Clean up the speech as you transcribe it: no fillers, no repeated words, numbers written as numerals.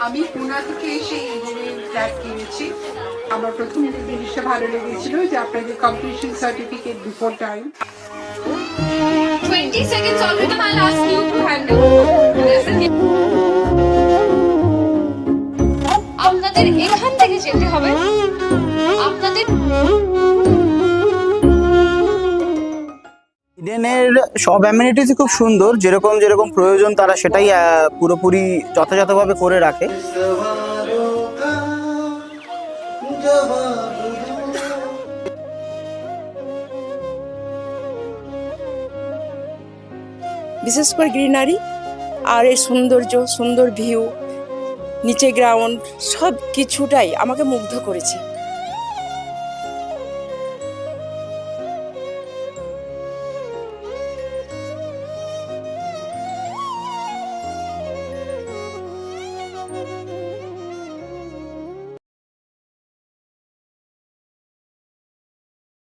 আমি পুনা থেকে এসে এই রুমের ফ্ল্যাট কিনেছি। আমার প্রথম জিনিসটা ভালো লেগেছিল যে আপনাদের completion certificate before time. 20 seconds already. I'll ask you to handle. আপনাদের এখান থেকে যেতে হবে। আপনাদের ইডেনের সব অ্যামিনিটিসই খুব সুন্দর, যেরকম যেরকম প্রয়োজন তারা সেটাই পুরোপুরি যথাযথভাবে করে রাখে। বিশেষ করে গ্রিনারি আর এর সৌন্দর্য, সুন্দর ভিউ, নিচে গ্রাউন্ড, সব কিছুটাই আমাকে মুগ্ধ করেছে।